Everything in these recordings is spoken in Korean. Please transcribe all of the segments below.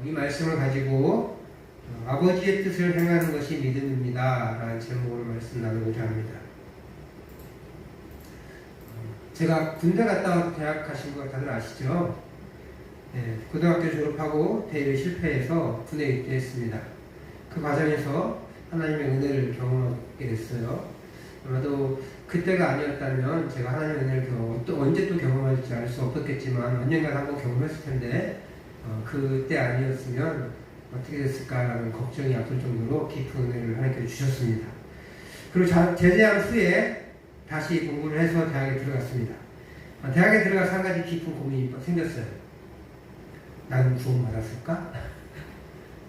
이 말씀을 가지고 아버지의 뜻을 행하는 것이 믿음입니다 라는 제목으로 말씀 나누고자 합니다. 제가 군대 갔다 와서 대학 가신 거 다들 아시죠? 네, 고등학교 졸업하고 대외 실패해서 군에 입대했습니다. 그 과정에서 하나님의 은혜를 경험하게 됐어요. 아마도 그때가 아니었다면 제가 하나님의 은혜를 언제 또 경험할지 알 수 없었겠지만 언젠가 한번 경험했을 텐데 그때 아니었으면 어떻게 됐을까라는 걱정이 앞설 정도로 깊은 은혜를 하나님께 주셨습니다. 그리고 제대한 후에 다시 공부를 해서 대학에 들어갔습니다. 대학에 들어가서 한 가지 깊은 고민이 생겼어요. 나는 구원받았을까?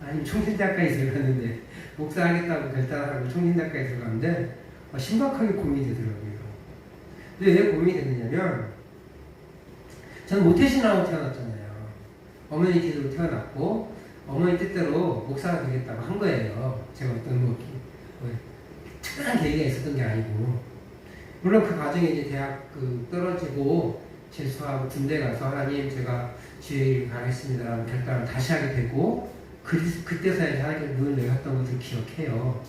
아니 총신대학까지 들어갔는데 목사하겠다고 결단하고 총신대학까지 들어갔는데 심각하게 고민이 되더라고요. 근데 왜 고민이 됐느냐면 저는 모태신앙으로 태어났잖아요. 어머니 기도로 태어났고 어머니 뜻대로 목사가 되겠다고 한 거예요. 제가 어떤 특별한 계기가 있었던 게 아니고, 물론 그 과정에 이제 대학 떨어지고 재수하고 군대 가서 하나님 제가 지혜를 가겠습니다라는 결단을 다시 하게 되고 그때서야 하나님께 눈을 내렸던 것을 기억해요.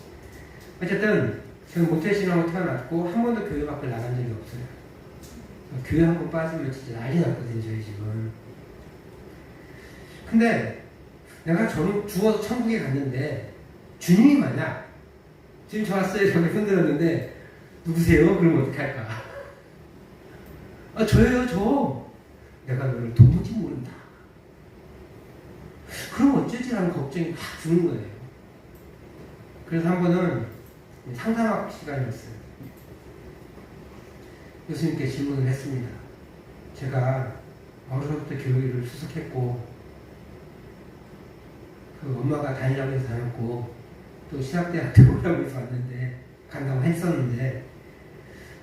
어쨌든 저는 모태신앙으로 태어났고 한 번도 교회 밖을 나간 적이 없어요. 교회 한 번 빠지면 진짜 난리 났거든요, 저희 집은. 근데 내가 죽어서 천국에 갔는데 주님이 만약 지금 저 왔어요 이렇게 흔들었는데 누구세요? 그러면 어떡할까? 저예요, 저. 내가 너를 도무지 모른다. 그럼 어쩌지라는 걱정이 확 드는 거예요. 그래서 한 번은 상담학 시간이었어요. 교수님께 질문을 했습니다. 제가 어려서부터 교회를 수석했고 엄마가 다니라고 해서 다녔고 또 신학대학도 오라고 해서 왔는데 간다고 했었는데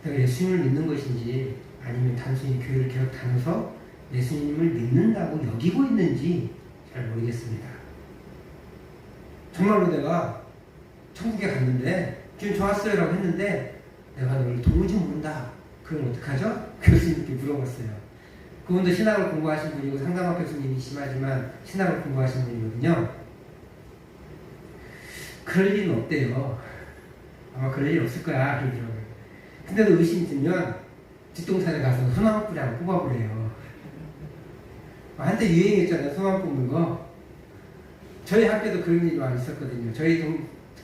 내가 예수님을 믿는 것인지 아니면 단순히 교회를 계속 다녀서 예수님을 믿는다고 여기고 있는지 잘 모르겠습니다. 정말로 내가 천국에 갔는데 지금 좋았어요 라고 했는데 내가 너를 도무지 모른다. 그럼 어떡하죠? 교수님께 물어봤어요. 그분도 신학을 공부하신 분이고 상담학 교수님이시지만 신학을 공부하신 분이거든요. 그럴 일은 없대요. 아마 그럴 일 없을 거야 그러더라고요. 근데도 의심이 들면 뒷동산에 가서 소나무 뿌리 한번 뽑아보래요. 한때 유행했잖아요, 소나무 뽑는 거. 저희 학교도 그런 일이 많이 있었거든요. 저희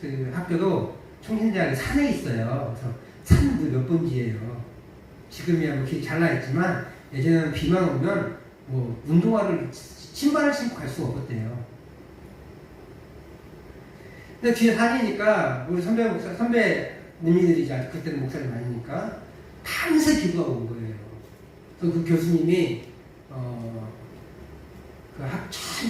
그 학교도 총신대학이 산에 있어요. 그래서 산도 몇 번지예요. 지금이야 뭐 길 잘 나있지만 예전에는 비만 오면 뭐 운동화를 신발을 신고 갈 수가 없었대요. 근데 뒤에 산이니까 우리 선배님들이 그때는 목사님 아니니까 밤새 기도하고 온 거예요. 그래서 그 교수님이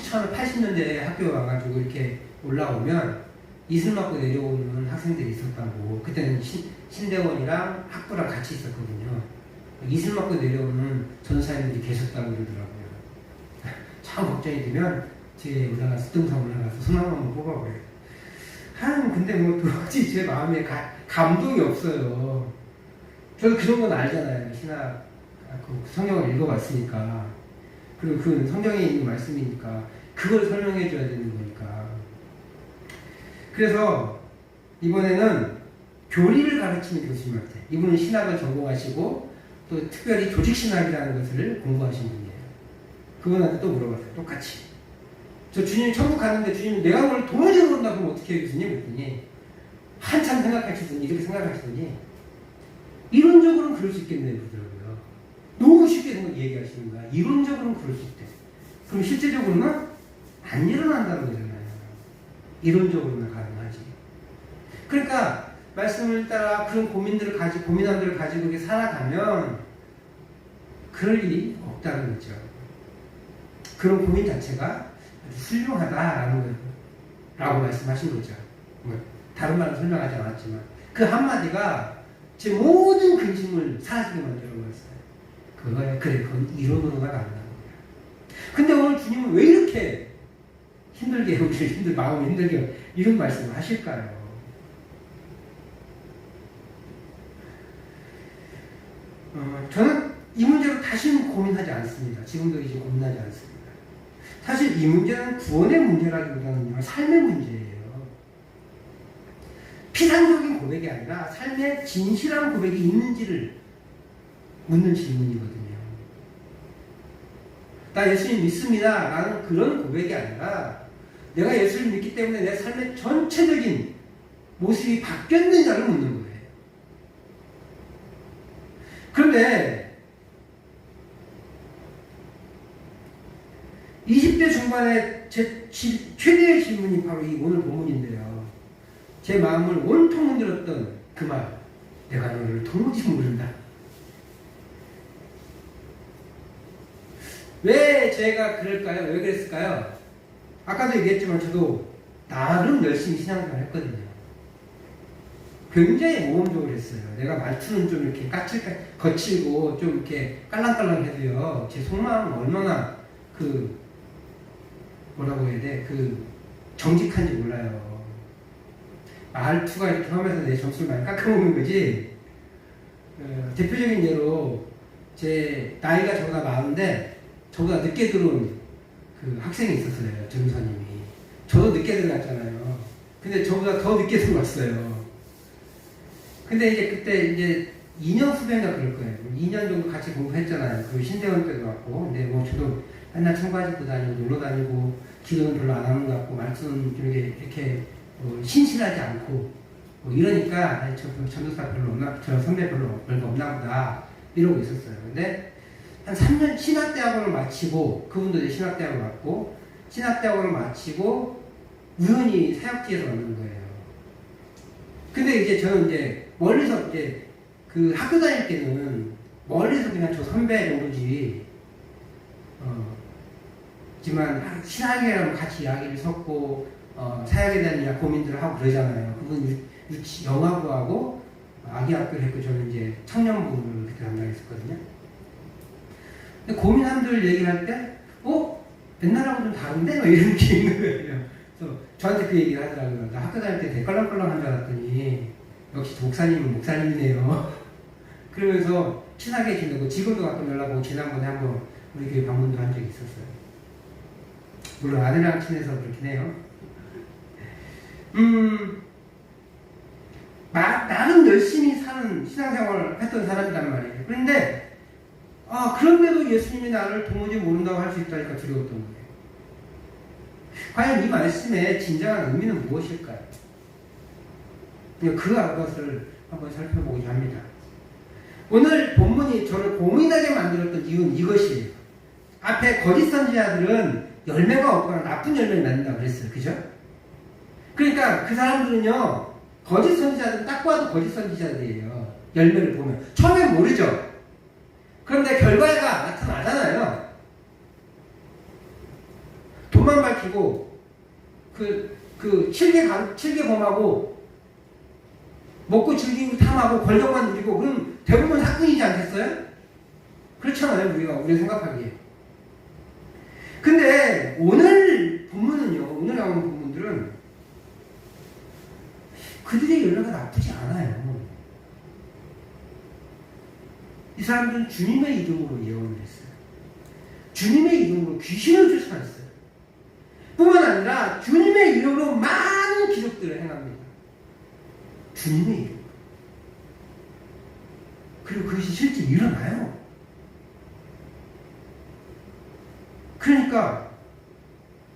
1980년대에 학교에 와가지고 이렇게 올라오면 이슬 맞고 내려오는 학생들이 있었다고. 그때는 신대원이랑 학부랑 같이 있었거든요. 이슬 맞고 내려오는 전사님들이 계셨다고 그러더라고요. 참 걱정이 되면 뒤에 올라가서 뜬성 올라가서 손나무 한번 뽑아버려요. 근데 뭐 도저히 제 마음에 감동이 없어요. 저도 그 정도는 알잖아요. 신학 성경을 읽어봤으니까. 그리고 그 성경에 있는 말씀이니까 그걸 설명해 줘야 되는 거니까. 그래서 이번에는 교리를 가르치는 교수님한테, 이분은 신학을 전공하시고 또 특별히 조직신학이라는 것을 공부하신 분이에요. 그분한테 또 물어봤어요. 똑같이. 저 주님 천국 가는데 주님 내가 오늘 도무지 모른다 그러면 어떻게 해요 교수님? 그랬더니 한참 생각하시더니 이렇게 생각하시더니 이론적으로는 그럴 수 있겠네요 그러더라고요. 너무 쉽게 얘기하시는 거야. 이론적으로는 그럴 수 있대. 그럼 실제적으로는 안 일어난다는 거잖아요. 이론적으로는 가능하지. 그러니까 말씀을 따라 그런 고민들을 가지고 고민함들을 가지고 이렇게 살아가면 그럴 일이 없다는 거죠. 그런 고민 자체가 아주 훌륭하다라는 거라고 말씀하신 거죠. 다른 말은 설명하지 않았지만 그 한마디가 제 모든 근심을 사라지게 만들어버렸어요. 그래, 그건 이론으로나 가능한 거야. 근데 오늘 주님은 왜 이렇게 힘들게 우리를 마음을 힘들게 이런 말씀을 하실까요? 저는 이 문제로 다시는 고민하지 않습니다. 지금도 이제 고민하지 않습니다. 사실 이 문제는 구원의 문제라기보다는요, 삶의 문제예요. 피상적인 고백이 아니라 삶의 진실한 고백이 있는지를 묻는 질문이거든요. 나 예수님 믿습니다 라는 그런 고백이 아니라 내가 예수를 믿기 때문에 내 삶의 전체적인 모습이 바뀌었느냐를 묻는 거예요. 그런데 20대 중반에 제 최대의 질문이 바로 이 오늘 본문인데요. 제 마음을 온통 흔들었던 그 말, 내가 너를 도무지 모른다. 왜 제가 그럴까요? 왜 그랬을까요? 아까도 얘기했지만 저도 나름 열심히 신앙생활 했거든요. 굉장히 모험적으로 했어요. 내가 말투는 좀 이렇게 거칠고 좀 이렇게 깔랑깔랑해도요, 제 속마음은 얼마나 뭐라고 해야 돼? 정직한지 몰라요. 말투가 이렇게 하면서 내 점수를 많이 깎아먹는 거지. 대표적인 예로 제 나이가 저보다 많은데 저보다 늦게 들어온 그 학생이 있었어요. 전도사님이. 저도 늦게 들어갔잖아요. 근데 저보다 더 늦게 들어왔어요. 근데 이제 그때 이제 2년 후배인가 그럴 거예요. 2년 정도 같이 공부했잖아요. 그 신대원 때도 왔고. 근데 뭐 저도 맨날 청바지 입고 다니고 놀러 다니고 기도는 별로 안 하는 것 같고 말씀은 좀 이렇게 신실하지 않고 뭐 이러니까 저 전도사 별로 없나, 저 선배 별로 없나 보다 이러고 있었어요. 근데 한 3년 신학대학원을 마치고, 그분도 이제 신학대학을 왔고, 신학대학원을 마치고 우연히 사역지에서 만난 거예요. 근데 이제 저는 이제 멀리서 이제 그 학교 다닐 때는 멀리서 그냥 저 선배 정도지, 하지만 신학이랑 같이 이야기를 섞고 사역에 대한 고민들을 하고 그러잖아요. 그분 영화부하고 아기학교를 했고 저는 이제 청년부를 그때 담당했었거든요. 근데 고민함들 얘기할 때, 옛날하고 좀 다른데? 막 이런 게 있는 거예요. 그래서 저한테 그 얘기를 하더라고요. 나 학교 다닐 때 대껄렁껄렁한 줄 알았더니 역시 목사님은 목사님이네요. 그러면서 친하게 지내고 지금도 가끔 연락 오고 지난번에 한번 우리 교회 방문도 한 적이 있었어요. 물론 아내랑 친해서 그렇긴 해요. 나름 열심히 사는 신앙생활을 했던 사람이란 말이에요. 그런데 그런데도 예수님이 나를 도무지 모른다고 할 수 있다니까 두려웠던 거예요. 과연 이 말씀의 진정한 의미는 무엇일까요? 그것을 한번 살펴보고자 합니다. 오늘 본문이 저를 고민하게 만들었던 이유는 이것이에요. 앞에 거짓 선지자들은 열매가 없거나 나쁜 열매를 맺는다고 그랬어요. 그죠? 그러니까 그 사람들은요, 거짓 선지자들은 딱 봐도 거짓 선지자들이에요. 열매를 보면. 처음엔 모르죠? 그런데 결과가 나타나잖아요. 돈만 밝히고, 칠개범하고, 먹고 즐기고 탐하고, 권력만 누리고, 그럼 대부분 사건이지 않겠어요? 그렇잖아요, 우리가 생각하기에. 근데, 오늘 본문은요, 오늘 나오는 본문들은, 그들의 열매가 나쁘지 않아요. 이 사람들은 주님의 이름으로 예언을 했어요. 주님의 이름으로 귀신을 쫓아냈어요. 뿐만 아니라 주님의 이름으로 많은 기적들을 행합니다. 주님의 이름. 그리고 그것이 실제 일어나요. 그러니까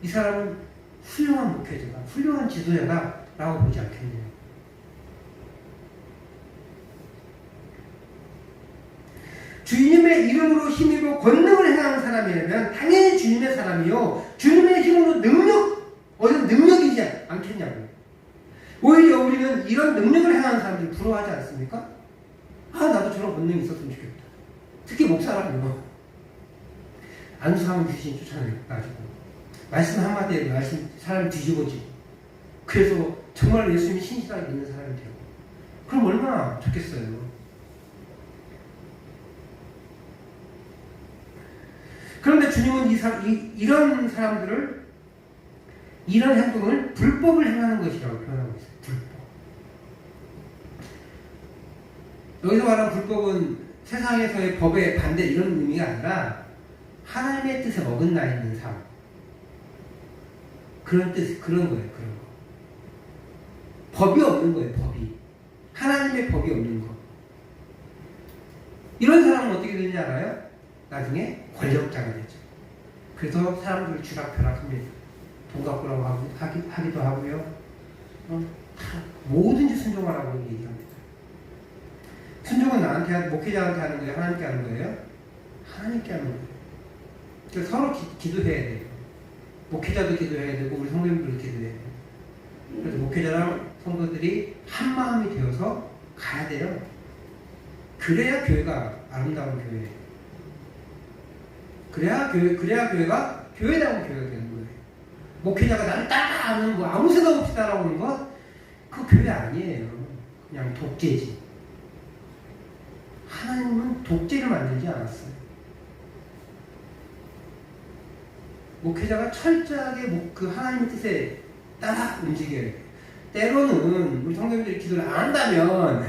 이 사람은 훌륭한 목회자다, 훌륭한 지도자다 라고 보지 않겠네요. 주님의 이름으로 힘입어 권능을 행하는 사람이라면 당연히 주님의 사람이요, 주님의 힘으로 어떤 능력이지 않겠냐고요. 오히려 우리는 이런 능력을 행하는 사람들을 부러워하지 않습니까? 나도 저런 권능이 있었으면 좋겠다. 특히 목사라면 안수하면 귀신 쫓아내가지고 말씀 한마디에 사람이 뒤집어지고, 그래서 정말 예수님이 신실하게 믿는 사람이 되고, 그럼 얼마나 좋겠어요. 그런데 주님은 이런 사람들을, 이런 행동을 불법을 행하는 것이라고 표현하고 있어요. 불법. 여기서 말하는 불법은 세상에서의 법에 반대 이런 의미가 아니라 하나님의 뜻에 어긋나 있는 삶, 그런 뜻, 그런 거예요. 그런 거. 법이 없는 거예요. 법이. 하나님의 법이 없는 거. 이런 사람은 어떻게 되는지 알아요? 나중에 권력자가 되죠. 그래서 사람들을 쥐락펴락합니다. 돈 갖고라고 하기도 하고요. 뭐든지 순종하라고 얘기합니다. 순종은 나한테, 목회자한테 하는 거예요? 하나님께 하는 거예요? 하나님께 하는 거예요. 그래서 서로 기도해야 돼요. 목회자도 기도해야 되고 우리 성도님들도 기도해야 돼요. 그래서 목회자랑 성도들이 한 마음이 되어서 가야 돼요. 그래야 교회가 아름다운 교회예요. 그래야 교회가 교회다운 교회가 되는 거예요. 목회자가 나를 따라하는 거, 아무 생각 없이 따라오는 것, 그 교회 아니에요. 그냥 독재지. 하나님은 독재를 만들지 않았어요. 목회자가 철저하게 그 하나님의 뜻에 따라 움직여야 돼요. 때로는 우리 성도님들이 기도를 안 한다면,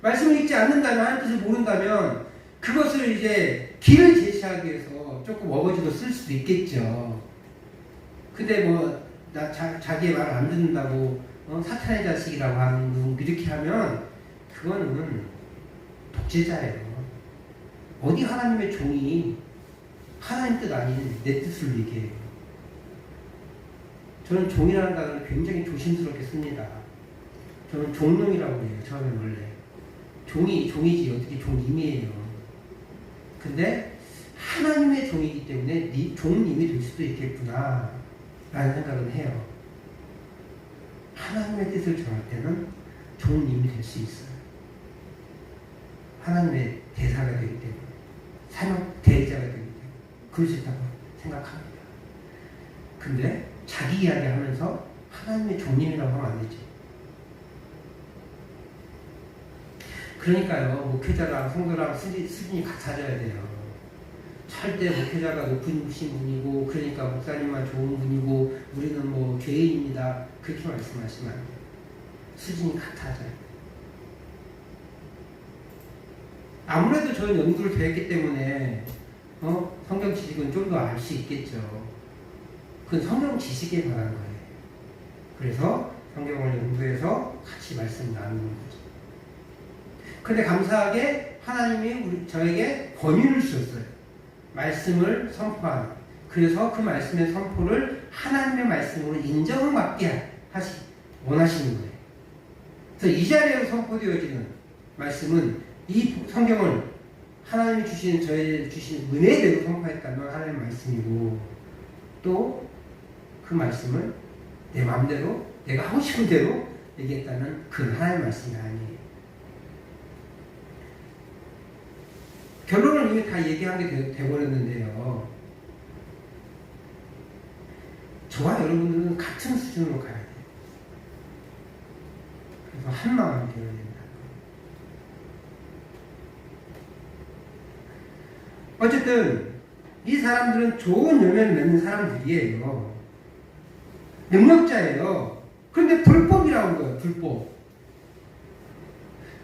말씀을 읽지 않는다면, 하나님 뜻을 모른다면 그것을 이제 길을 제시하기 위해서 조금 어거지로 쓸 수도 있겠죠. 근데 뭐 자기의 말을 안 듣는다고 사탄의 자식이라고 하는 이렇게 하면 그거는 독재자예요. 어디 하나님의 종이 하나님 뜻 아닌 내 뜻을 얘기해요. 저는 종이라는 단어를 굉장히 조심스럽게 씁니다. 저는 종놈이라고 해요. 처음에 원래 종이지 어떻게 종님이에요. 근데 하나님의 종이기 때문에 종님이 될 수도 있겠구나 라는 생각은 해요. 하나님의 뜻을 정할 때는 종님이 될 수 있어요. 하나님의 대사가 되기 때문에, 사역 대자가 되기 때문에 그럴 수 있다고 생각합니다. 근데 자기 이야기 하면서 하나님의 종님이라고 하면 안 되지. 그러니까요, 목회자랑 성도랑 수준이 같아져야 돼요. 절대 목회자가 높으신 분이고, 그러니까 목사님만 좋은 분이고, 우리는 뭐 죄인입니다. 그렇게 말씀하시면 안 돼요. 수준이 같아져야 돼요. 아무래도 저는 연구를 더 했기 때문에, 성경 지식은 좀 더 알 수 있겠죠. 그건 성경 지식에 관한 거예요. 그래서 성경을 연구해서 같이 말씀 나누는 거죠. 그런데 감사하게 하나님이 저에게 권위를 주셨어요. 말씀을 선포하는. 그래서 그 말씀의 선포를 하나님의 말씀으로 인정받게 원하시는 거예요. 그래서 이 자리에서 선포되어지는 말씀은 이 성경을 하나님이 저에게 주신 은혜대로 선포했다면 하나님의 말씀이고, 또 그 말씀을 내 마음대로 내가 하고 싶은 대로 얘기했다면 그건 하나님의 말씀이 아니에요. 결론을 이미 다 얘기한 게 되어버렸는데요. 저와 여러분들은 같은 수준으로 가야 돼요. 그래서 한 마음이 되어야 된다. 어쨌든 이 사람들은 좋은 열매를 맺는 사람들이에요. 능력자예요. 그런데 불법이라고 거예요. 불법.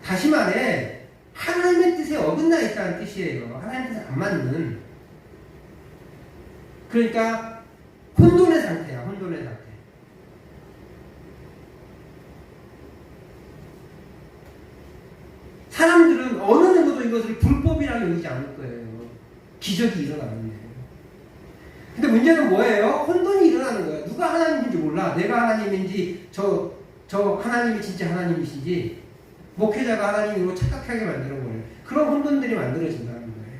다시 말해 하나님의 뜻에 어긋나 있다는 뜻이에요. 하나님의 뜻에 안 맞는. 그러니까 혼돈의 상태야. 혼돈의 상태. 사람들은 어느 누구도 이것을 불법이라고 여기지 않을 거예요. 기적이 일어나는데. 근데 문제는 뭐예요? 혼돈이 일어나는 거예요. 누가 하나님인지 몰라. 내가 하나님인지 저 하나님이 진짜 하나님이신지 목회자가 하나님으로 착각하게 만들어버려요. 그런 혼돈들이 만들어진다는 거예요.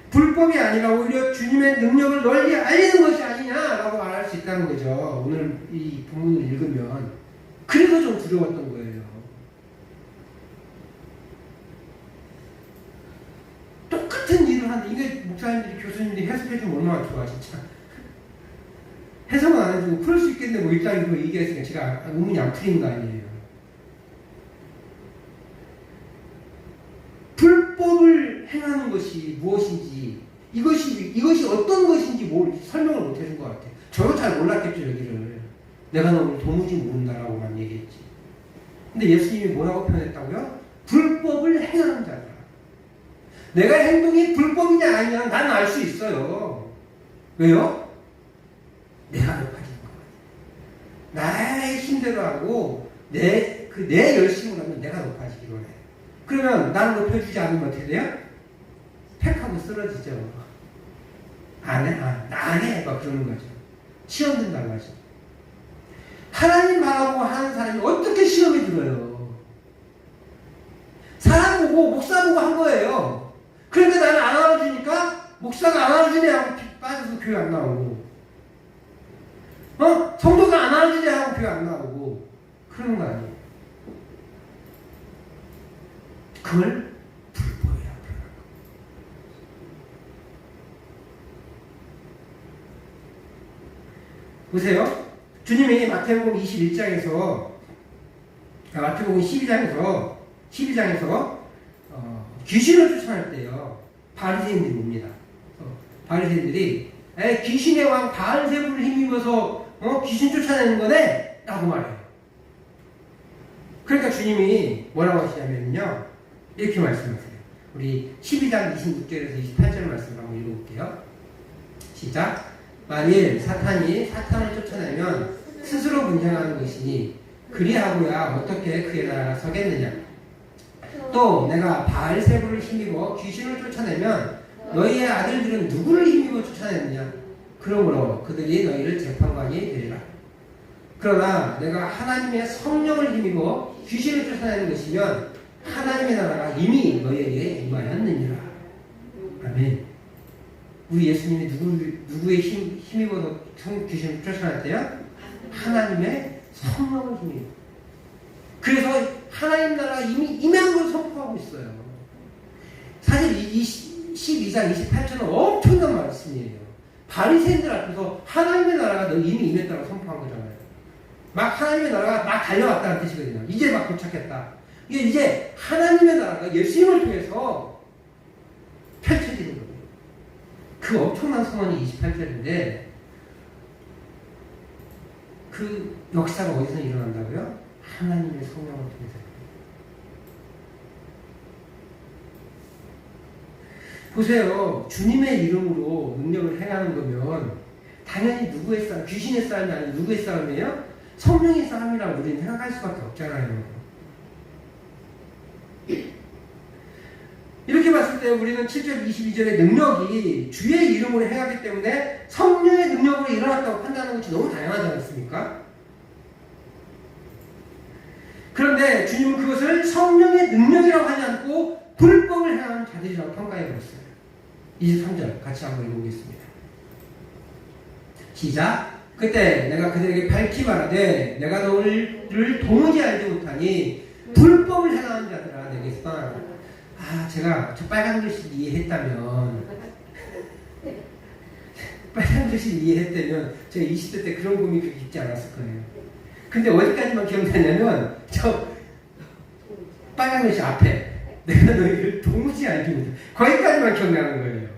불법이 아니라 오히려 주님의 능력을 널리 알리는 것이 아니냐라고 말할 수 있다는 거죠. 오늘 이 본문을 읽으면. 그래서 좀 두려웠던 거예요. 똑같은 일을 하는데 이게 목사님들이 교수님들이 해석해주면 얼마나 좋아 진짜. 해석은 안 해주고 풀 수 있겠네 뭐 일단 이거 얘기했으니까 제가 의문이 안 풀리는 거 아니에요. 불법을 행하는 것이 무엇인지 이것이 어떤 것인지 설명을 못 해준 것 같아요. 저도 잘 몰랐겠죠 여기를. 내가 너무 도무지 모른다라고만 얘기했지. 근데 예수님이 뭐라고 표현했다고요? 불법을 행하는 자다. 내가 행동이 불법이냐 아니냐 나는 알 수 있어요. 왜요? 내가 높아지는 거예요. 나의 힘대로 하고 내 열심으로 하면 내가 높아지기로 해. 그러면 나를 높여주지 않으면 어떻게 돼요? 팩하고 쓰러지죠. 안 해? 나 안 해? 막 그러는 거죠. 시험 든다고 하죠. 하나님 말하고 하는 사람이 어떻게 시험에 들어요? 사람 보고 목사 보고 한 거예요. 그런데 나는 안 알아주니까 목사가 안 알아주네 하고 빠져서 교회 안 나오고 성도가 안 알아주네 하고 교회 안 나오고 그러는 거 아니에요. 그걸 불법이라고 표현한 거예요. 보세요. 주님이 마태복음 21장에서 마태복음 12장에서 귀신을 쫓아낼 때요. 바리새인들이 옵니다. 바리새인들이 귀신의 왕 바알세불을 힘입어서 귀신 쫓아내는 거네? 라고 말해요. 그러니까 주님이 뭐라고 하시냐면요. 이렇게 말씀하세요. 우리 12장 26절에서 28절 말씀 한번 읽어볼게요. 시작. 만일 사탄이 사탄을 쫓아내면 스스로 분쟁하는 것이니 그리하고야 어떻게 그의 나라가 서겠느냐. 또 내가 바알세불을 힘입어 귀신을 쫓아내면 너희의 아들들은 누구를 힘입어 쫓아내느냐. 그러므로 그들이 너희를 재판관이 되리라. 그러나 내가 하나님의 성령을 힘입어 귀신을 쫓아내는 것이면 하나님의 나라가 이미 너희에게 임하였느니라. 아멘. 우리 예수님이 누구의 힘입어서 귀신을 쫓아낼 때요? 하나님의 성령을 힘입어. 그래서 하나님 나라가 이미 임한 걸 선포하고 있어요. 사실 이 12장 28절은 엄청난 말씀이에요. 바리새인들 앞에서 하나님의 나라가 이미 임했다고 선포한 거잖아요. 막 하나님의 나라가 막 달려왔다는 뜻이거든요. 이제 막 도착했다. 이게 이제 하나님의 나라가 예수님을 통해서 펼쳐지는 거예요. 그 엄청난 선언이 28절인데 그 역사가 어디서 일어난다고요? 하나님의 성령을 통해서. 보세요. 주님의 이름으로 능력을 행하는 거면 당연히 누구의 싸움, 귀신의 싸움이 아니라 누구의 싸움이에요? 성령의 싸움이라고 우리는 생각할 수밖에 없잖아요. 이렇게 봤을 때 우리는 7절 22절의 능력이 주의 이름으로 행하기 때문에 성령의 능력으로 일어났다고 판단하는 것이 너무 다양하지 않습니까? 그런데 주님은 그것을 성령의 능력이라고 하지 않고 불법을 행하는 자들이라고 평가해버렸어요. 23절 같이 한번 읽어보겠습니다. 시작. 그때 내가 그들에게 밝히 말하되 내가 너를 도무지 알지 못하니 불법을 행하는 자들아 내게서 떠나라. 제가 저 빨간 글씨를 이해했다면 제가 20대 때 그런 고민이 그렇게 깊지 않았을 거예요. 근데 어디까지만 기억나냐면 저 빨간 글씨 앞에 내가 너희를 도무지 알지 못해. 거기까지만 기억나는 거예요.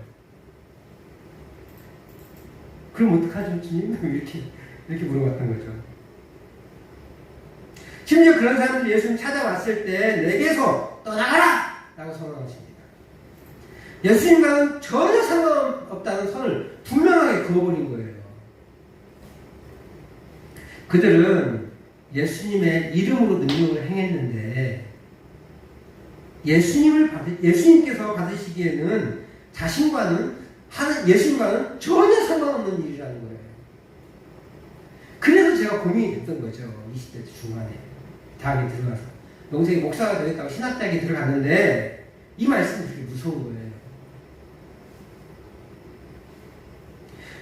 그럼 어떡하죠, 주님? 이렇게 물어봤던 거죠. 심지어 그런 사람들이 예수님 찾아왔을 때 내게서 떠나가라! 라고 선언하십니다. 예수님과는 전혀 상관없다는 선을 분명하게 그어버린 거예요. 그들은 예수님의 이름으로 능력을 행했는데 예수님께서 받으시기에는 예수님과는 전혀 상관없는 일이라는 거예요. 그래서 제가 고민이 됐던 거죠. 20대 중반에 대학에 들어가서 동생이 목사가 되겠다고 신학대학에 들어갔는데 이 말씀이 되게 무서운 거예요.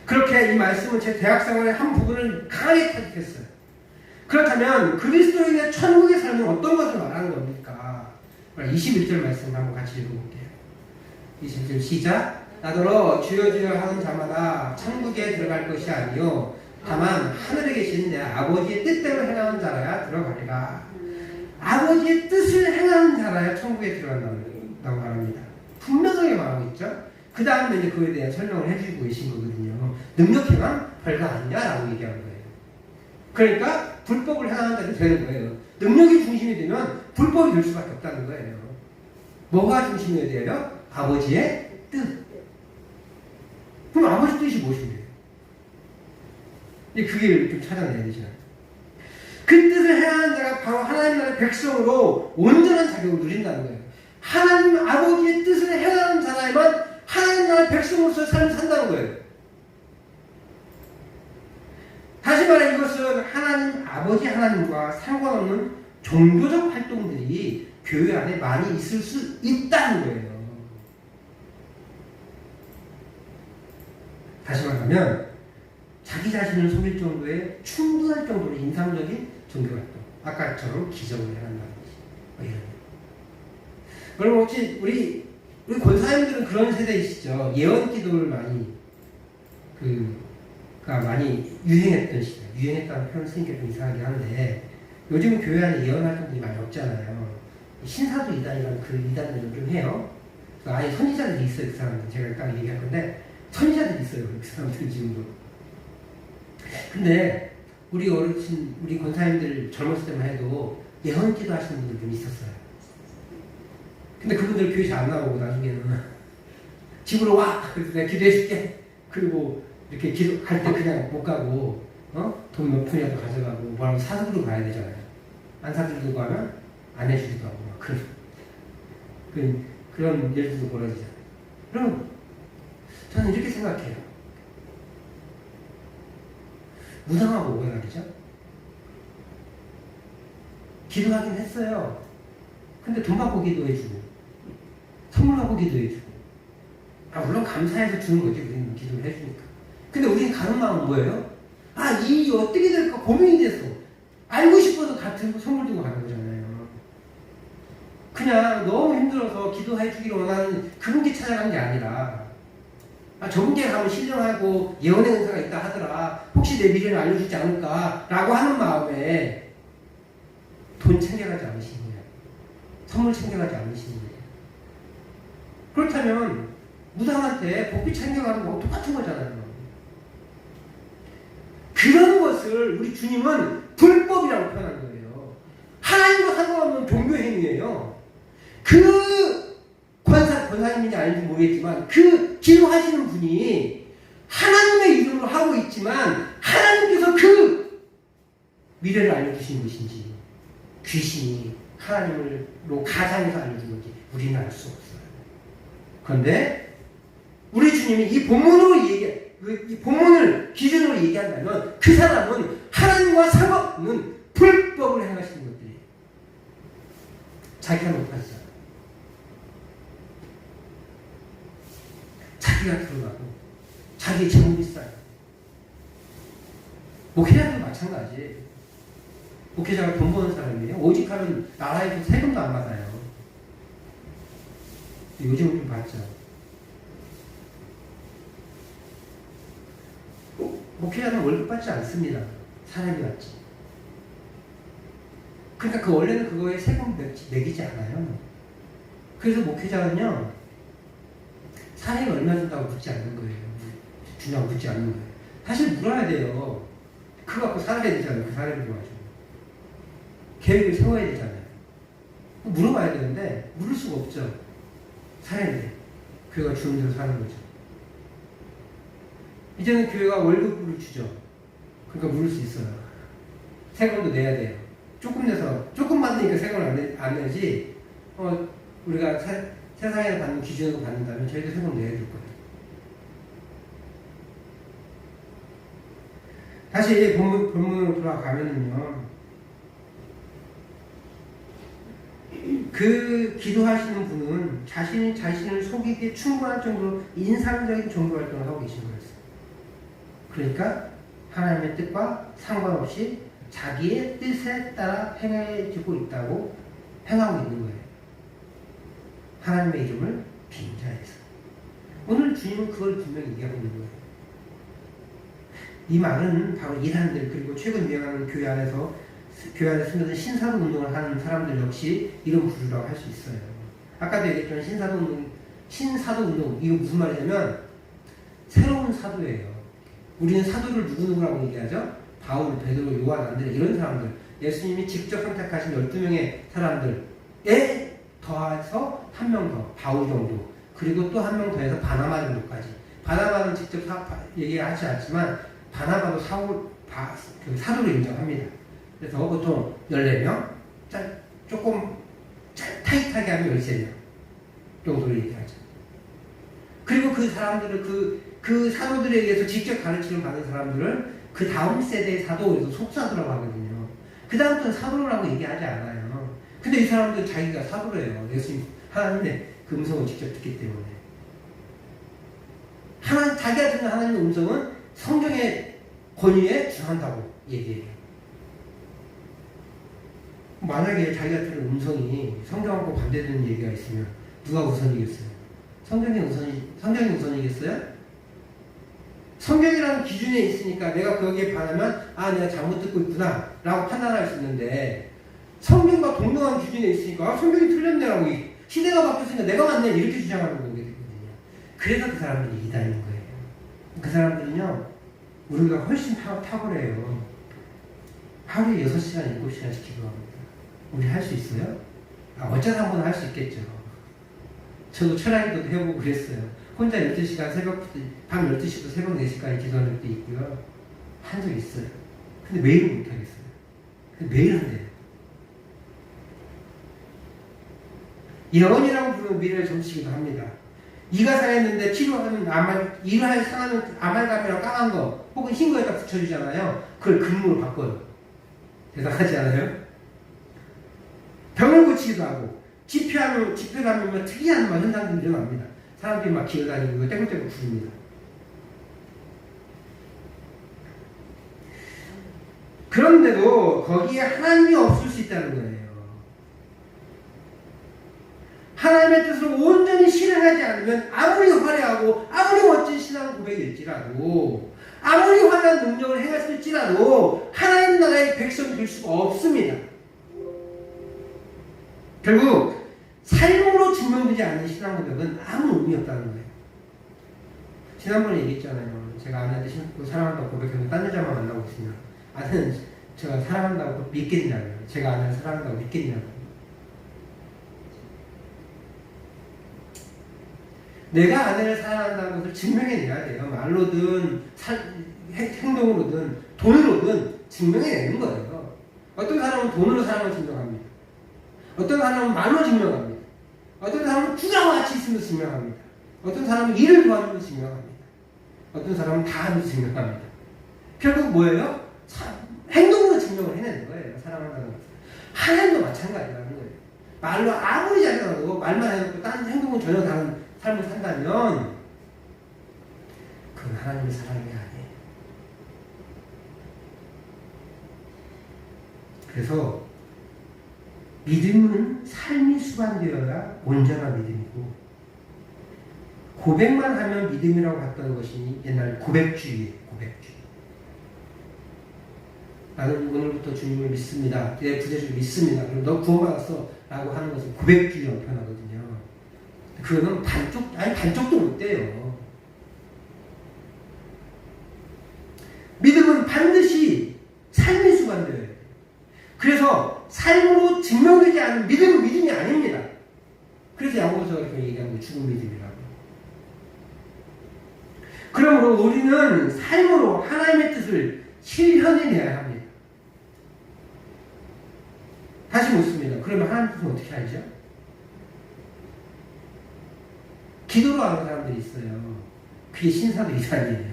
그렇게 이 말씀은 제 대학생활의 한 부분을 강하게 타격했어요. 그렇다면 그리스도인의 천국의 삶은 어떤 것을 말하는 겁니까? 21절 말씀 한번 같이 읽어볼게요. 21절 시작. 나더러 주여 주여 하는 자마다 천국에 들어갈 것이 아니요 다만 하늘에 계신 내 아버지의 뜻대로 행하는 자라야 들어가리라. 아버지의 뜻을 행하는 자라야 천국에 들어간다고 말합니다. 분명하게 말하고 있죠. 그 다음에 이제 그에 대한 설명을 해주고 계신 거거든요. 능력 행함 별거 아니냐라고 얘기하는 거예요. 그러니까 불법을 행하는 자도 되는 거예요. 능력이 중심이 되면 불법이 될 수밖에 없다는 거예요. 뭐가 중심이 돼요? 아버지의 뜻. 그럼 아버지 뜻이 무엇인데요? 이제 그 길을 좀 찾아내야 되죠. 그 뜻을 행하는 자가 바로 하나님 나라의 백성으로 온전한 자격을 누린다는 거예요. 하나님 아버지의 뜻을 행하는 자라야만 하나님 나라의 백성으로서 삶을 산다는 거예요. 다시 말해 이것은 하나님 아버지 하나님과 상관없는 종교적 활동들이 교회 안에 많이 있을 수 있다는 거예요. 다시 말하면 자기 자신을 속일 정도의 충분할 정도로 인상적인 종교활동, 아까처럼 기적을 해간다는 거지. 여러분 혹시 우리 권사님들은 그런 세대이시죠? 예언 기도를 많이 많이 유행했던 시대. 유행했다는 표현 쓰니까 좀 이상하긴 한데 요즘 교회 안에 예언 활동들이 많이 없잖아요. 신사도 이단이라는 그 이단들을 좀 해요. 아예 선지자들이 있어요. 그 사람들. 제가 딱 얘기할 건데 선지자들이 있어요. 그 사람들 지금도. 근데 우리 어르신, 우리 권사님들 젊었을 때만 해도 예언 기도 하시는 분들 좀 있었어요. 근데 그분들 교회 잘 안 나오고 나중에는 집으로 와! 그래서 내가 기도해줄게. 그리고 이렇게 기도할 때 그냥 못 가고 돈 몇 푼이라도 가져가고 뭐라고 사들고 가야 되잖아요. 안 사들고 가면 안 해주기도 하고 막 그런 일들도 벌어지잖아요. 그럼 저는 이렇게 생각해요. 무당하고 뭐가 다르죠? 기도하긴 했어요. 근데 돈 받고 기도해주고 선물하고 기도해주고 물론 감사해서 주는 거지. 우리는 기도를 해주니까. 근데 우리는 가는 마음은 뭐예요? 이 일이 어떻게 될까 고민이 돼서 알고 싶어서 같은 선물 들고 가는 거잖아요. 그냥 너무 힘들어서 기도해주기를 원하는 그분께 찾아가는 게 아니라 저분께 가면 신령하고 예언의 은사가 있다 하더라. 혹시 내 미래를 알려주지 않을까? 라고 하는 마음에 돈 챙겨가지 않으시는 거예요. 선물 챙겨가지 않으시는 거예요. 그렇다면 무당한테 복비 챙겨가는 거하고 똑같은 거잖아요. 그런 것을 우리 주님은 불법이라고 표현한 거예요. 하나님과 상관없는 종교 행위예요. 그 권사님인지 아닌지 모르겠지만 그 기도하시는 분이 하나님의 이름으로 하고 있지만 하나님께서 그 미래를 알려주신 것인지 귀신이 하나님으로 가상해서 알려준 건지 우리는 알 수 없어요. 그런데 우리 주님이 이 본문을 기준으로 얘기한다면 그 사람은 하나님과 상관없는 불법을 행하시는 것들이 자기가 못하시잖아요. 자기가 들어가고 자기의 제목이 쌓여. 목회자도 마찬가지. 목회자가 돈 버는 사람이에요. 오직하면 나라에서 세금도 안 받아요. 요즘은 좀 봤죠. 목회자는 월급 받지 않습니다. 사람이 받지. 그러니까 원래는 그거에 세금 매기지 않아요. 그래서 목회자는요, 사람이 얼마 준다고 묻지 않는 거예요. 주냐고 묻지 않는 거예요. 사실 물어야 돼요. 그거 갖고 살아야 되잖아요. 그 사람이 가지고. 계획을 세워야 되잖아요. 물어봐야 되는데, 물을 수가 없죠. 살아야 돼. 교회가 주는 대로 사는 거죠. 이제는 교회가 월급을 주죠. 그러니까 물을 수 있어요. 세금도 내야 돼요. 조금 내서, 조금 받으니까 세금을 안 내지, 우리가 세상에 받는 기준으로 받는다면 저희도 세금 내야 될 거예요. 다시 본문으로 돌아가면은요, 그 기도하시는 분은 자신을 속이기에 충분할 정도로 인상적인 종교 활동을 하고 계신 거였어요. 그러니까 하나님의 뜻과 상관없이 자기의 뜻에 따라 행해지고 있다고 행하고 있는 거예요. 하나님의 이름을 빙자해서. 오늘 주님은 그걸 분명히 얘기하고 있는 거예요. 이 말은 바로 이단들 그리고 최근 유행하는 교회 안에 스며든 신사도 운동을 하는 사람들 역시 이런 부류라고 할 수 있어요. 아까도 얘기했지만 신사도 운동 이거 무슨 말이냐면 새로운 사도예요. 우리는 사도를 누구라고 얘기하죠? 바울, 베드로, 요한, 안드레 이런 사람들 예수님이 직접 선택하신 12명의 사람들에 더해서 한 명 더 바울 정도 그리고 또 한 명 더해서 바나바 정도까지. 바나바는 직접 얘기하지 않지만 바나바도 그 사도로 인정합니다. 그래서 보통 14명, 조금 타이트하게 하면 13명 정도로 얘기하죠. 그리고 그 사람들을 그 사도들에 의해서 직접 가르침을 받은 사람들은 그 다음 세대의 사도, 그래서 속사도라고 하거든요. 그 다음부터는 사도라고 얘기하지 않아요. 근데 이 사람들 자기가 사도래요. 예수님, 하나님의 그 음성을 직접 듣기 때문에. 자기가 듣는 하나님의 음성은 성경의 권위에 준한다고 얘기해요. 만약에 자기가 들은 음성이 성경하고 반대되는 얘기가 있으면 누가 우선이겠어요? 성경이 우선이겠어요? 성경이라는 기준에 있으니까 내가 거기에 반하면 내가 잘못 듣고 있구나 라고 판단할 수 있는데, 성경과 동등한 기준에 있으니까 성경이 틀렸네라고, 시대가 바뀌었으니까 내가 맞네 이렇게 주장하는 거거든요. 그래서 그 사람들이 이단인 거예요. 그 사람들은요, 우리가 훨씬 탁월해요. 하루에 6시간, 7시간씩 기도합니다. 우리 할 수 있어요? 어쩌다 한번 할 수 있겠죠. 저도 철학기도 해보고 그랬어요. 혼자 12시간 밤 12시부터 새벽 4시까지 기도하는 때 있고요. 한 적 있어요. 근데 매일은 못하겠어요. 근데 매일 한대요. 예언이라고 부르는 미래를 점치기도 합니다. 이가 상했는데 치료하면 이가 상하면 아말감이랑 까만 거 혹은 흰 거에다 붙여주잖아요. 그걸 근무로 바꿔요. 대단하지 않아요? 병을 고치기도 하고 집회하면 특이한 현상들이 일어납니다. 사람들이 막 기어다니고 떼굴떼굴 부릅니다. 그런데도 거기에 하나님이 없을 수 있다는 거예요. 하나님의 뜻을 온전히 실행하지 않으면 아무리 화려하고 아무리 멋진 신앙 고백일지라도 아무리 화려한 능력을 행했을지라도 하나님 나라의 백성이 될 수가 없습니다. 결국 삶으로 증명되지 않는 신앙 고백은 아무 의미 없다는 거예요. 지난번에 얘기했잖아요. 제가 아내한테 사랑한다고 고백했는데 딴 여자만 만나고 있으면 아내는 제가 사랑한다고 믿겠냐고요. 제가 아내를 사랑한다고 믿겠냐고요. 내가 아내를 사랑한다는 것을 증명해내야 돼요. 말로든 행동으로든 돈으로든 증명해내는 거예요. 어떤 사람은 돈으로 사랑을 증명합니다. 어떤 사람은 말로 증명합니다. 어떤 사람은 주자와 같이 있으면서 증명합니다. 어떤 사람은 일을 도와주면서 증명합니다. 어떤 사람은 다 하면서 증명합니다. 결국 뭐예요? 행동으로 증명을 해내는 거예요. 사랑한다는 것을. 하나님도 마찬가지라는 거예요. 말로 아무리 잘해도 말만 해놓고 다른 행동은 전혀 다른 삶을 산다면 그건 하나님의 사랑이 아니에요. 그래서 믿음은 삶이 수반되어야 온전한 믿음이고, 고백만 하면 믿음이라고 봤던 것이 옛날 고백주의예요. 고백주의. 나는 오늘부터 주님을 믿습니다. 내 구세주를 믿습니다. 그럼 너 구원받았어 라고 하는 것은 고백주의 형편하거든요. 그거는 반쪽도 못 돼요. 믿음은 반드시 삶이 수반되어야 돼요. 그래서 삶으로 증명되지 않은 믿음은 믿음이 아닙니다. 그래서 야고보서가 이렇게 얘기하는 거 죽은 믿음이라고. 그러므로 우리는 삶으로 하나님의 뜻을 실현해내야 합니다. 다시 묻습니다. 그러면 하나님 뜻은 어떻게 알죠? 기도로 하는 사람들이 있어요. 그게 신사도 이단이에요.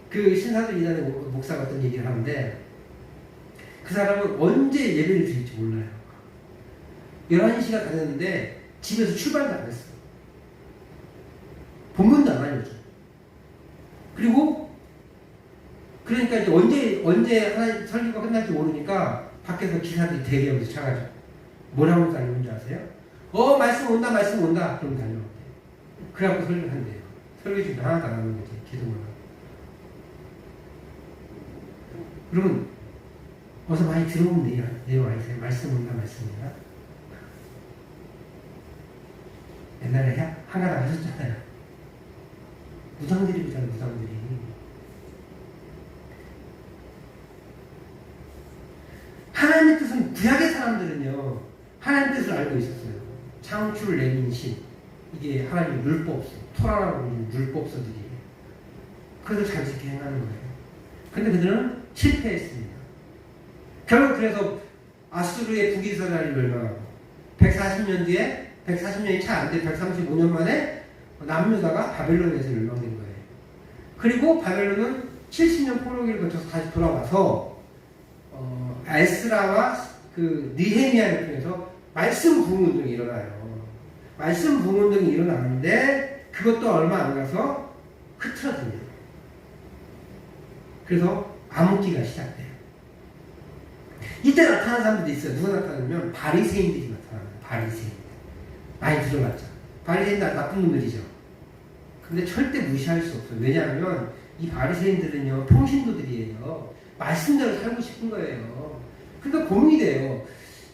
그 신사도 이단의 목사가 어떤 얘기를 하는데, 그 사람은 언제 예배를 드릴지 몰라요. 11시가 다 됐는데 집에서 출발도 안 했어. 본문도 안 알려줘. 그리고 그러니까 이제 언제 하나님 설교가 끝날지 모르니까 밖에서 기사들이 대기하면서 차가지고 뭐라고 달려오는 줄 아세요? 말씀 온다 그럼 달려오대요. 그래갖고 설교를 한대요. 설교 중에 하나도 안 하는 거지. 기도만 하고. 그러면 어서 많이 들어오면 내려와 있어요. 말씀 온다. 옛날에 한가닥 하셨잖아요. 무당들이. 하나님의 뜻은 구약의 사람들은요, 하나님의 뜻을 알고 있었어요. 창출을 내린 신, 이게 하나님의 율법서, 토라라고 하는 율법서들이에요. 그래서 잘 지키게 행하는 거예요. 근데 그들은 실패했습니다. 결국 그래서 아수르의 북이스라엘이 멸망하고 140년 뒤에 140년이 채 안 돼 135년 만에 남유다가 바벨론에서 멸망된 거예요. 그리고 바벨론은 70년 포로기를 거쳐서 다시 돌아와서 에스라와 그 느헤미야를 통해서 말씀 부흥 운동이 일어나요. 말씀 부흥 운동이 일어나는데 그것도 얼마 안 가서 흐트러집니다. 그래서 암흑기가 시작돼요. 이때 나타나는 사람들이 있어요. 누가 나타나냐면 바리새인들이 나타납니다. 바리새인들. 많이 들어봤죠. 바리새인들 나쁜 놈들이죠. 근데 절대 무시할 수 없어요. 왜냐하면 이 바리새인들은요 평신도들이에요. 말씀대로 살고 싶은 거예요. 그러니까 고민이 돼요.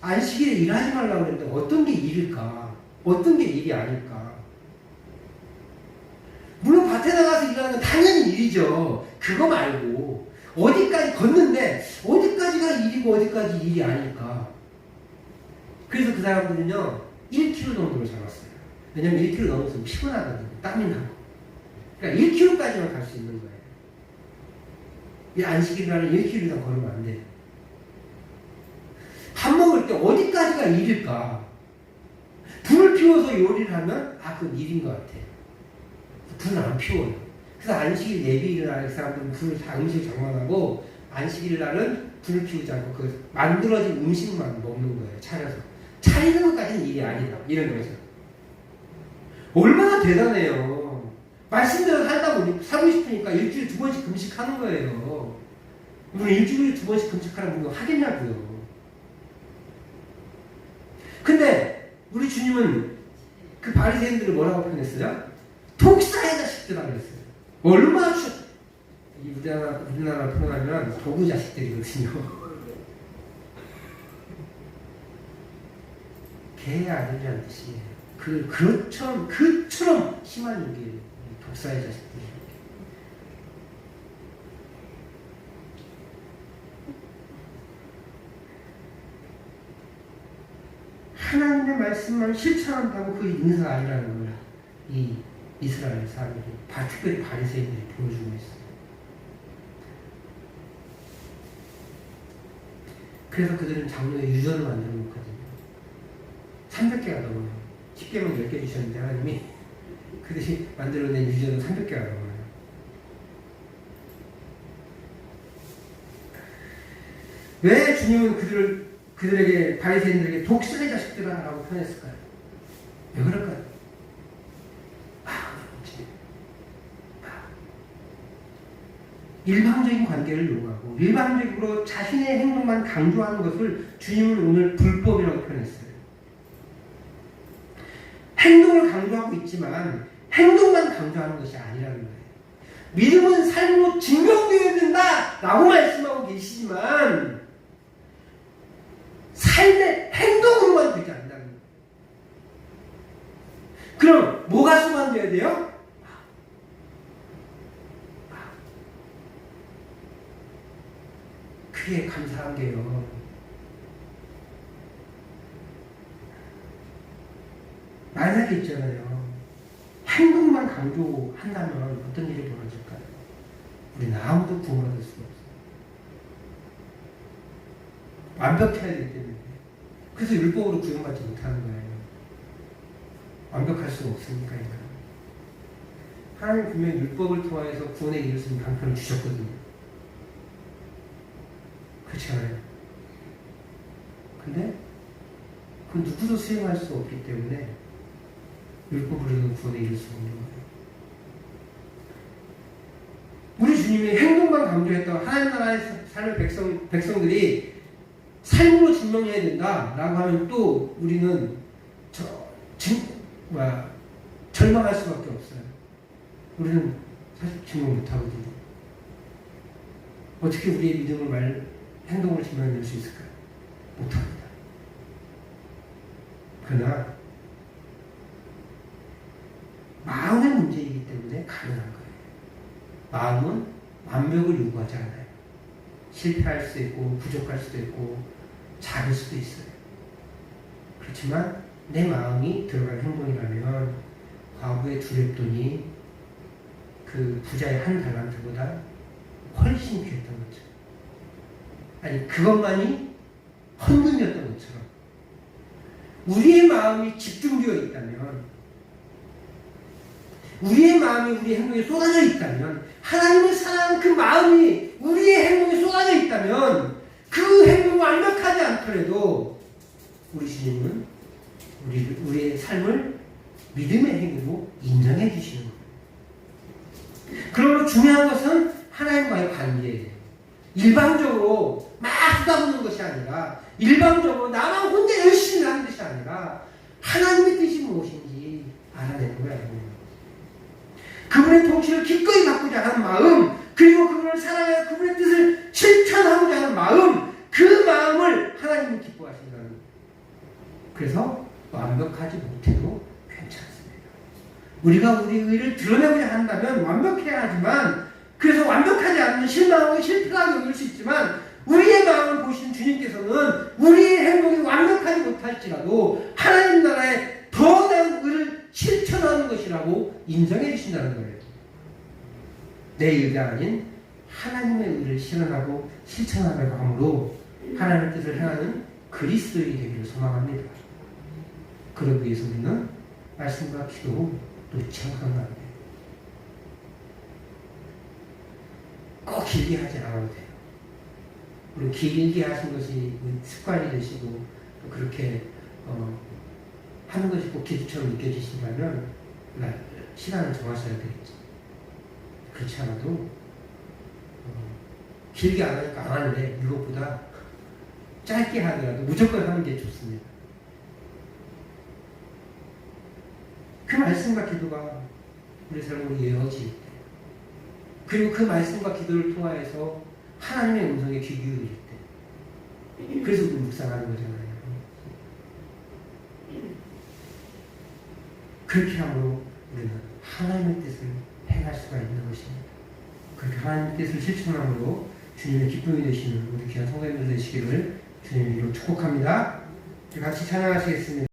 안식일에 일하지 말라고 그랬는데 어떤 게 일일까? 어떤 게 일이 아닐까? 물론 밭에 나가서 일하는 건 당연히 일이죠. 그거 말고 어디까지 걷는데 어디까지가 일이고 어디까지 일이 아닐까? 그래서 그 사람들은요 1km 정도를 잡았어요. 왜냐면 1km 넘으면 피곤하거든요. 땀이 나고. 그러니까 1km까지만 갈 수 있는 거예요. 이 안식일이라는 1km 이상 걸으면 안 돼요. 밥 먹을 때 어디까지가 일일까? 불을 피워서 요리를 하면 그건 일인 것 같아요. 불은 안 피워요. 그래서 안식일 예비일 날 사람들은 불을 다 음식을 장만하고 안식일 날은 불을 피우지 않고 그 만들어진 음식만 먹는 거예요. 차려서. 차리는 것까지는 일이 아니다. 이런 거죠. 얼마나 대단해요. 말씀대로 살고 싶으니까 일주일에 2번씩 금식하는 거예요. 물론 일주일에 2번씩 금식하라는 거 하겠냐고요. 근데 우리 주님은 그 바리새인들을 뭐라고 표현했어요? 독사의 자식들이라고 그랬어요. 얼마나 우리나라 표현하면 도구 자식들이거든요. 개의 아들이라는 뜻이에요. 그처럼 심한 게 독사의 자식들이에요. 하나님의 말씀만 실천한다고 그 인사가 아니라는 거예요. 이 이스라엘 사람들이, 특별히 바리새인들이 보여주고 있어요. 그래서 그들은 장로의 유전을 만들어 놓거든요. 300개가 넘어요. 10개만 10개 주셨는데 하나님이 그들이 만들어낸 유전은 300개가 넘어요. 왜 주님은 그들에게 바리새인들에게 독사의 자식들아라고 표현했을까요? 왜 그럴까요? 일방적인 관계를 요구하고 일방적으로 자신의 행동만 강조하는 것을 주님은 오늘 불법이라고 표현했어요. 행동을 강조하고 있지만 행동만 강조하는 것이 아니라는 거예요. 믿음은 삶으로 증명되어야 된다 라고 말씀하고 계시지만 삶의 행동으로만 되지 않는다는 거예요. 그럼 뭐가 수반되어야 돼요? 그게 감사한 게요. 만약에 있잖아요. 행동만 강조한다면 어떤 일이 벌어질까요? 우리는 아무도 구원받을 수가 없어요. 완벽해야 되기 때문에. 그래서 율법으로 구원받지 못하는 거예요. 완벽할 수가 없으니까. 하나님 분명히 율법을 통해서 구원에 이를 수 있는 방편을 주셨거든요. 그렇지 않아요? 근데 그 누구도 수행할 수 없기 때문에 율법으로는 구원에 이를 수 없는 거예요. 우리 주님이 행동만 강조했던 하나님 나라의 삶의 백성들이 삶으로 증명해야 된다라고 하면 또 우리는 절망할 수밖에 없어요. 우리는 사실 증명 못하거든요. 어떻게 우리의 믿음을 행동으로 증명해낼 수 있을까요? 못합니다. 그러나 마음의 문제이기 때문에 가능한 거예요. 마음은 완벽을 요구하지 않아요. 실패할 수도 있고 부족할 수도 있고 작을 수도 있어요. 그렇지만 내 마음이 들어간 행동이라면 과거의 두 렙돈이 그 부자의 한 달란트보다 훨씬 귀했던 것처럼, 아니 그것만이 헌금이었던 것처럼 우리의 마음이 집중되어 있다면, 우리의 마음이 우리 행동에 쏟아져 있다면, 하나님을 사랑하는 그 마음이 우리의 행동에 쏟아져 있다면, 그 행동이 완벽하지 않더라도 우리 주님은 우리의 삶을 믿음의 행위로 인정해 주시는 거예요. 그러므로 중요한 것은 하나님과의 관계예요. 일방적으로 막 쏟아붓는 것이 아니라, 일방적으로 나만 혼자 열심히 하는 것이 아니라 하나님의 뜻이 무엇인지 알아내는 거예요. 그분의 통치를 기꺼이 받고자 하는 마음, 그리고 그분을 사랑하여 그분의 뜻을 실천하고자 하는 마음, 그 마음을 하나님은 기뻐하신다는 거예요. 그래서 완벽하지 못해도 괜찮습니다. 우리가 우리 의를 드러내고자 한다면 완벽해야 하지만, 그래서 완벽하지 않는 실망하고 실패하게 여길 수 있지만, 우리의 마음을 보시는 주님께서는 우리의 행동이 완벽하지 못할지라도 하나님 나라에 더 나은 의를 실천하는 것이라고 인정해 주신다는 거예요. 내 의가 아닌 하나님의 의를 실현하고 실천하려고 함으로 하나님의 뜻을 행하는 그리스도인이 되기를 소망합니다. 그러기 위해서 우리는 말씀과 기도 놓지 않고 합니다. 꼭 길게 하지 않아도 돼요. 우리 길게 하신 것이 습관이 되시고 또 그렇게 하는 것이 꼭 기도처럼 느껴지신다면 시간을 정하셔야 되겠죠. 그렇지 않아도 길게 안 하니까 안 하는데, 이것보다 짧게 하더라도 무조건 하는 게 좋습니다. 그 말씀과 기도가 우리 삶으로 이어질 때, 그리고 그 말씀과 기도를 통하여서 하나님의 음성에 귀 기울일 때, 그래서 우리 묵상하는 거잖아요. 그렇게 함으로 우리는 하나님의 뜻을 행할 수가 있는 것입니다. 그렇게 하나님의 뜻을 실천함으로 주님의 기쁨이 되시는 우리 귀한 성도님들 되시기를 주님 이름으로 축복합니다. 같이 찬양하시겠습니다.